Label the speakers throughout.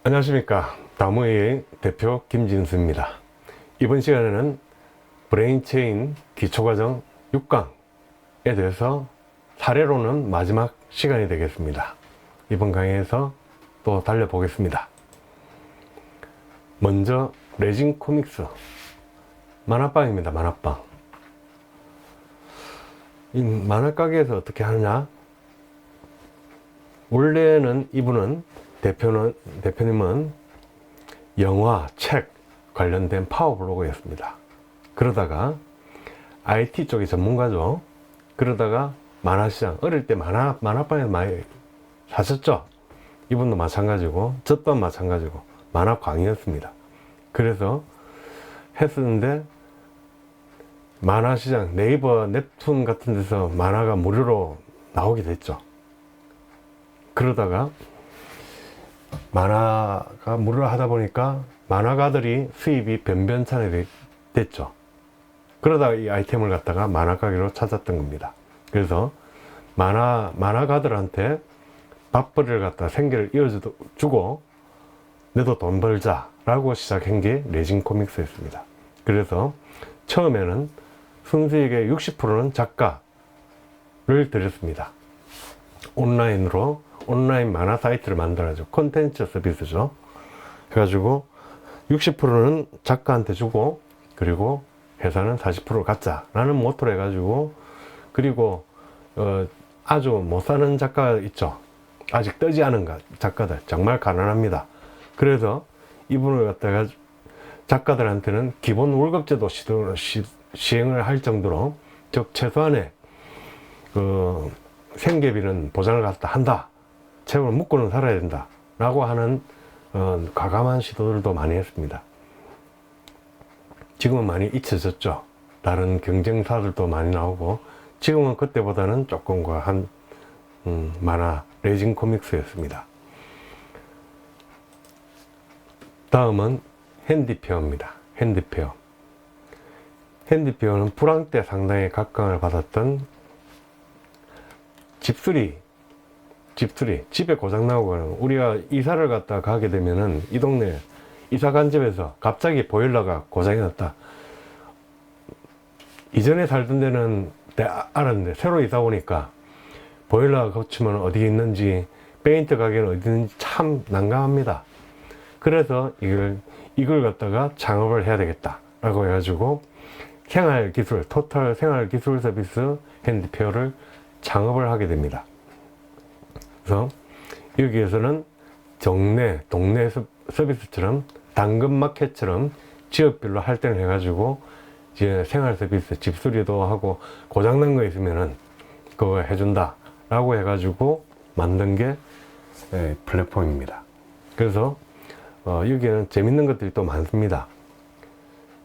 Speaker 1: 안녕하십니까. 다모의 대표 김진수입니다. 이번 시간에는 브레인체인 기초과정 6강에 대해서 사례로는 마지막 시간이 되겠습니다. 이번 강의에서 또 달려보겠습니다. 먼저 레진 코믹스 만화방입니다. 만화방. 이 만화가게에서 어떻게 하느냐? 원래는 이분은 대표님은 영화, 책 관련된 파워블로거였습니다. 그러다가 IT 쪽의 전문가죠. 그러다가 만화시장, 어릴 때 만화방에서 많이 사셨죠? 이분도 마찬가지고, 저 또한 마찬가지고, 만화광이었습니다. 그래서 했었는데, 만화시장, 네이버, 웹툰 같은 데서 만화가 무료로 나오게 됐죠. 그러다가 만화가 무료로 하다 보니까 만화가들이 수입이 변변찮게 됐죠. 그러다가 이 아이템을 갖다가 만화 가게로 찾았던 겁니다. 그래서 만화가들한테 밥벌이를 갖다 생계를 이어주고 너도 돈 벌자 라고 시작한 게 레진 코믹스였습니다. 그래서 처음에는 순수익의 60%는 작가를 들였습니다. 온라인 만화 사이트를 만들어야죠. 콘텐츠 서비스죠. 해가지고 60%는 작가한테 주고, 그리고 회사는 40% 갖자라는 모토로 해가지고, 그리고 아주 못 사는 작가 있죠. 아직 뜨지 않은 작가들 정말 가난합니다. 그래서 이분을 갖다가 작가들한테는 기본 월급제도 시행을 할 정도로, 즉 최소한의 생계비는 보장을 갖다 한다. 책을 묶고는 살아야 된다. 라고 하는 과감한 시도들도 많이 했습니다. 지금은 많이 잊혀졌죠. 다른 경쟁사들도 많이 나오고, 지금은 그때보다는 조금 과한 만화 레진 코믹스였습니다. 다음은 핸디페어입니다. 핸디페어는 불황 때 상당히 각광을 받았던 집에 고장나고, 우리가 이사를 갔다 가게 되면은 이 동네 이사 간 집에서 갑자기 보일러가 고장이 났다. 이전에 살던 데는 알았는데 새로 이사 오니까 보일러가 고치면 어디 있는지, 페인트 가게는 어디 있는지 참 난감합니다. 그래서 이걸 갖다가 창업을 해야 되겠다 라고 해가지고 토탈 생활기술 서비스 핸디페어를 창업을 하게 됩니다. 그래서 여기에서는 동네 서비스처럼, 당근마켓처럼 지역별로 할당을 해가지고 이제 생활 서비스, 집수리도 하고 고장난 거 있으면은 그거 해준다 라고 해가지고 만든 게 플랫폼입니다. 그래서 여기에는 재밌는 것들이 또 많습니다.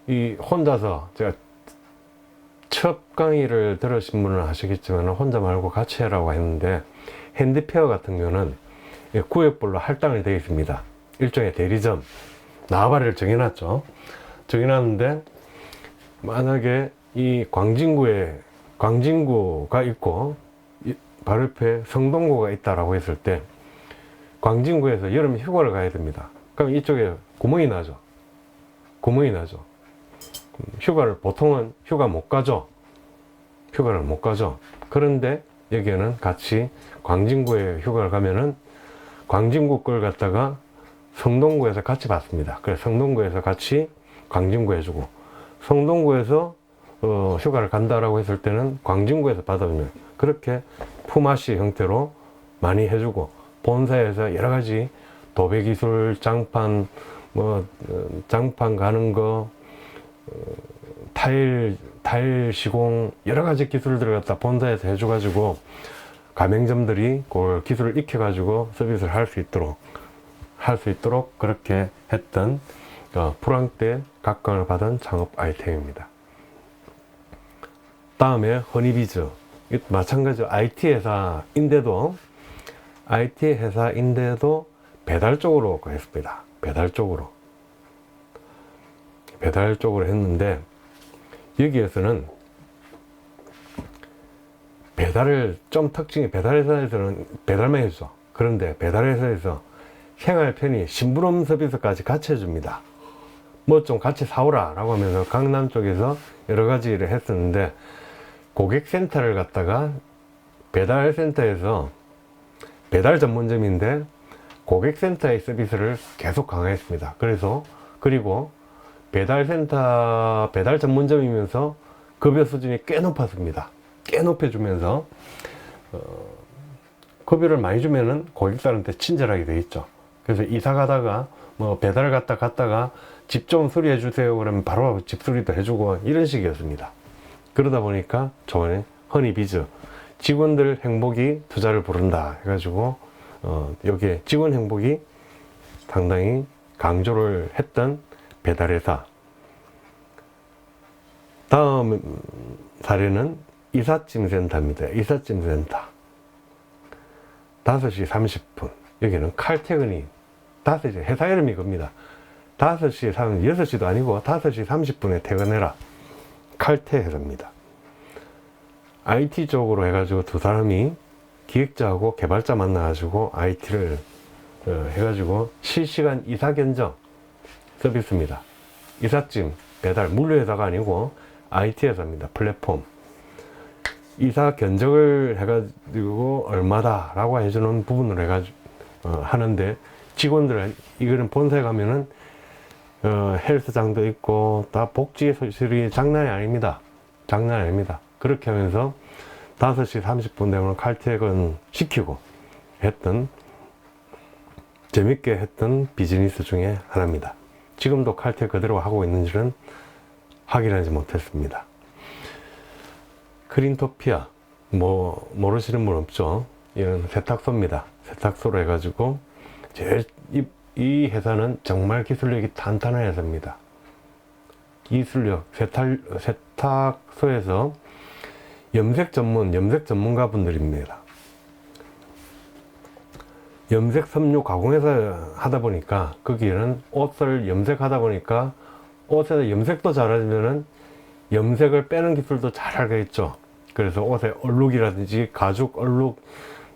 Speaker 1: 이 혼자서, 제가 첫 강의를 들으신 분은 아시겠지만 혼자 말고 같이 해라고 했는데, 핸디페어 같은 경우는 구역별로 할당이 되어 있습니다. 일종의 대리점, 나와바리를 정해놨죠. 정해놨는데, 만약에 이 광진구가 있고 바로 옆에 성동구가 있다라고 했을 때, 광진구에서 여름 휴가를 가야 됩니다. 그럼 이쪽에 구멍이 나죠. 휴가를 보통은 휴가를 못 가죠. 그런데 여기에는 같이 광진구에 휴가를 가면은 광진구 걸 갖다가 성동구에서 같이 받습니다. 그래서 성동구에서 같이 광진구 해주고, 성동구에서 휴가를 간다라고 했을 때는 광진구에서 받아주면, 그렇게 품앗이 형태로 많이 해주고, 본사에서 여러 가지 도배기술, 장판 가는 거, 타일 시공, 여러 가지 기술들을 갖다 본사에서 해줘가지고 가맹점들이 그 기술을 익혀가지고 서비스를 할 수 있도록 그렇게 했던 불황 때 각광을 받은 창업 아이템입니다. 다음에 허니비즈. 마찬가지로 IT 회사인데도 배달 쪽으로 했습니다. 배달 쪽으로 했는데, 여기에서는 배달을 좀 특징이, 배달회사에서는 배달만 해줘. 그런데 배달회사에서 생활 편의, 심부름 서비스까지 같이 해줍니다. 뭐 좀 같이 사오라 라고 하면서 강남 쪽에서 여러 가지 일을 했었는데, 고객센터를 갖다가 배달센터에서 배달 전문점인데 고객센터의 서비스를 계속 강화했습니다. 그리고 배달센터 배달 전문점이면서 급여 수준이 꽤 높았습니다. 꽤 높여주면서 급여를 많이 주면은 고객들한테 친절하게 돼 있죠. 그래서 이사 가다가 뭐 배달 갔다가 집 좀 수리해 주세요 그러면 바로 집 수리도 해주고 이런 식이었습니다. 그러다 보니까 저번에 허니비즈 직원들 행복이 투자를 부른다 해가지고 여기에 직원 행복이 상당히 강조를 했던 배달회사. 다음 사례는 이삿짐센터입니다. 이삿짐센터 5시 30분. 여기는 칼퇴근이 5시, 회사 이름이 겁니다. 5시에 6시도 아니고 5시 30분에 퇴근해라. 칼퇴 회사입니다. IT 쪽으로 해가지고 두 사람이 기획자하고 개발자 만나가지고 IT를 해가지고 실시간 이사 견적 서비스입니다. 이삿짐 배달 물류회사가 아니고 IT 회사입니다. 플랫폼. 이사 견적을 해가지고 얼마다 라고 해주는 부분으로 해가지고 하는데, 직원들 이거는 본사에 가면은 헬스장도 있고 다 복지 소실이 장난이 아닙니다. 장난이 아닙니다. 그렇게 하면서 5시 30분 되면 칼퇴근 시키고 했던, 재밌게 했던 비즈니스 중에 하나입니다. 지금도 칼퇴 그대로 하고 있는지는 확인하지 못했습니다. 크린토피아, 뭐 모르시는 분 없죠? 이건 세탁소입니다. 세탁소로 해가지고 제일 이 회사는 정말 기술력이 탄탄한 회사입니다. 기술력, 세탁소에서 염색 전문가 분들입니다. 염색 섬유 가공회사 하다 보니까, 거기에는 옷을 염색하다 보니까 옷에서 염색도 잘하면은 염색을 빼는 기술도 잘 알겠죠. 그래서 옷의 얼룩이라든지 가죽 얼룩,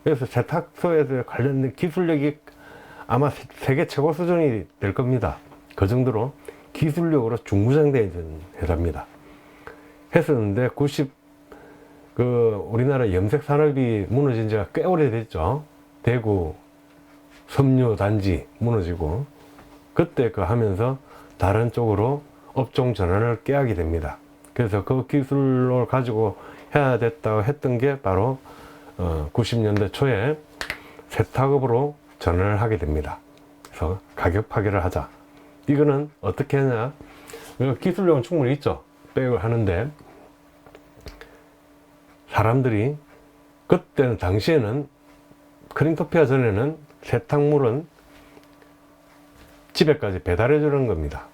Speaker 1: 그래서 세탁소에 관련된 기술력이 아마 세계 최고 수준이 될 겁니다. 그 정도로 기술력으로 중무장되어 있는 회사입니다. 했었는데 우리나라 염색 산업이 무너진 지가 꽤 오래됐죠. 대구 섬유 단지 무너지고, 그때 하면서 다른 쪽으로 업종 전환을 깨하게 됩니다. 그래서 그 기술을 가지고 해야 됐다고 했던 게 바로 90년대 초에 세탁업으로 전환을 하게 됩니다. 그래서 가격 파괴를 하자. 이거는 어떻게 하냐? 기술력은 충분히 있죠. 백을 하는데, 사람들이 그때는 당시에는 크린토피아 전에는 세탁물은 집에까지 배달해 주는 겁니다.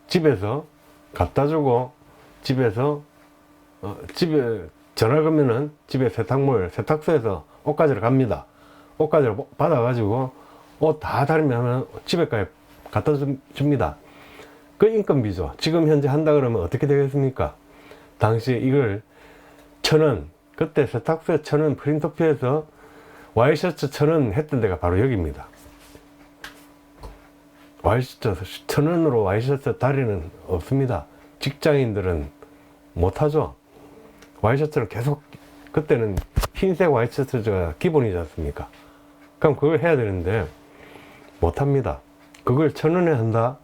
Speaker 1: 집에서 갖다 주고, 집에서 집에 전화 걸면은 집에 세탁물 세탁소에서 옷가지를 갑니다. 옷가지를 받아가지고 옷 다 다르면 집에까지 갖다 줍니다. 그 인건비죠. 지금 현재 한다 그러면 어떻게 되겠습니까? 당시에 이걸 1,000원, 그때 세탁소에 1,000원, 프린토피에서 와이셔츠 1,000원 했던 데가 바로 여기입니다. 와이셔츠 1,000원으로 와이셔츠 다리는 없습니다. 직장인들은 못하죠. 와이셔츠를 계속, 그때는 흰색 와이셔츠가 기본이지 않습니까? 그럼 그걸 해야 되는데 못합니다. 그걸 1,000원에 한다?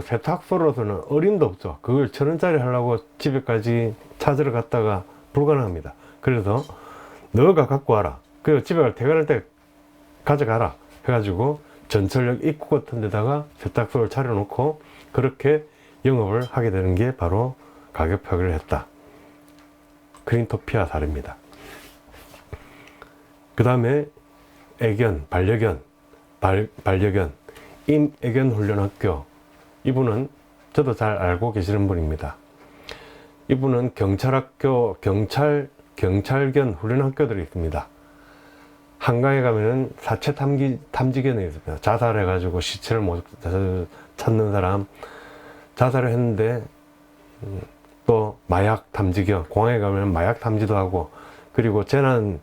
Speaker 1: 세탁소로서는 어림도 없죠. 그걸 1,000원짜리 하려고 집에까지 찾으러 갔다가 불가능합니다. 그래서 너가 갖고 와라. 그리고 집에 퇴근할 때 가져가라 해가지고 전철역 입구 같은 데다가 세탁소를 차려놓고 그렇게 영업을 하게 되는 게 바로 가격 파괴를 했다. 크린토피아 사례입니다. 그 다음에 반려견, 임애견 훈련학교. 이분은 저도 잘 알고 계시는 분입니다. 이분은 경찰견 훈련학교들이 있습니다. 한강에 가면은 사체 탐지견이 있습니다. 자살해가지고 시체를 못 찾는 사람, 자살을 했는데 또 마약 탐지견, 공항에 가면 마약 탐지도 하고, 그리고 재난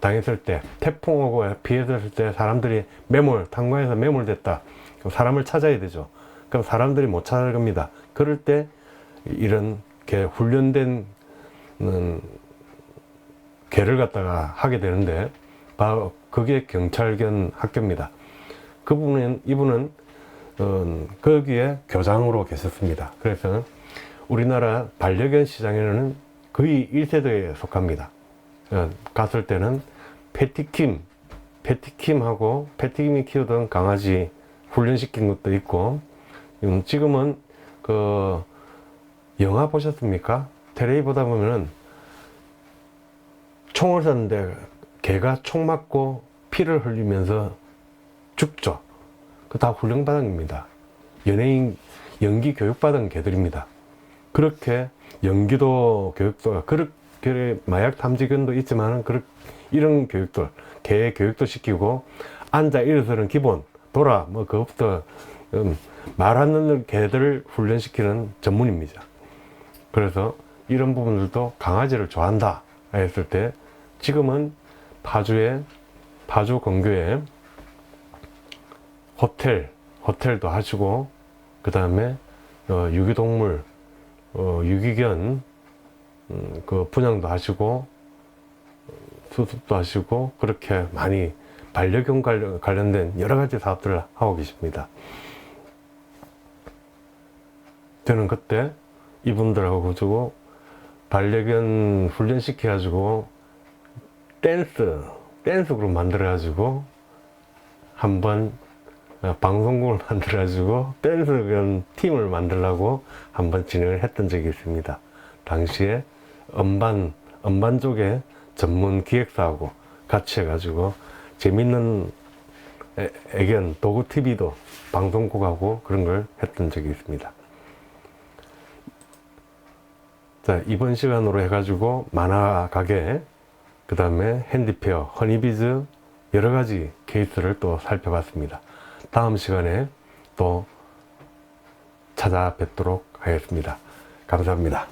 Speaker 1: 당했을 때, 태풍 오고 피해졌을 때 사람들이 탄광에서 매몰됐다. 그럼 사람을 찾아야 되죠. 그럼 사람들이 못 찾을 겁니다. 그럴 때 이런 훈련된 개를 갖다가 하게 되는데, 바로 그게 경찰견 학교입니다. 이분은 거기에 교장으로 계셨습니다. 그래서 우리나라 반려견 시장에는 거의 1세대에 속합니다. 갔을 때는 패티킴이 키우던 강아지 훈련시킨 것도 있고, 지금은 그 영화 보셨습니까? 텔레비 보다 보면은 총을 쐈는데 개가 총 맞고 피를 흘리면서 죽죠. 그 다 훈련받은 연예인 연기 교육받은 개들입니다. 그렇게 연기도 교육도 그렇게 마약 탐지견도 있지만 이런 교육들 개 교육도 시키고 앉아 일어서는 기본 돌아 그것부터 말하는 개들을 훈련시키는 전문입니다. 그래서 이런 부분들도 강아지를 좋아한다 했을 때 지금은 파주 근교에 호텔도 하시고, 그 다음에 유기동물 유기견 그 분양도 하시고 수습도 하시고, 그렇게 많이 반려견 관련된 여러 가지 사업들을 하고 계십니다. 저는 그때 이분들하고 가지고 반려견 훈련시켜 가지고 댄스 그룹 만들어 가지고 한번 방송국을 만들어 가지고 댄스견 팀을 만들려고 한번 진행을 했던 적이 있습니다. 당시에 음반 쪽에 전문 기획사하고 같이 해가지고 재밌는 애견 도구 TV도 방송국하고 그런 걸 했던 적이 있습니다. 자, 이번 시간으로 해가지고 만화 가게, 그 다음에 핸디페어, 허니비즈 여러 가지 케이스를 또 살펴봤습니다. 다음 시간에 또 찾아뵙도록 하겠습니다. 감사합니다.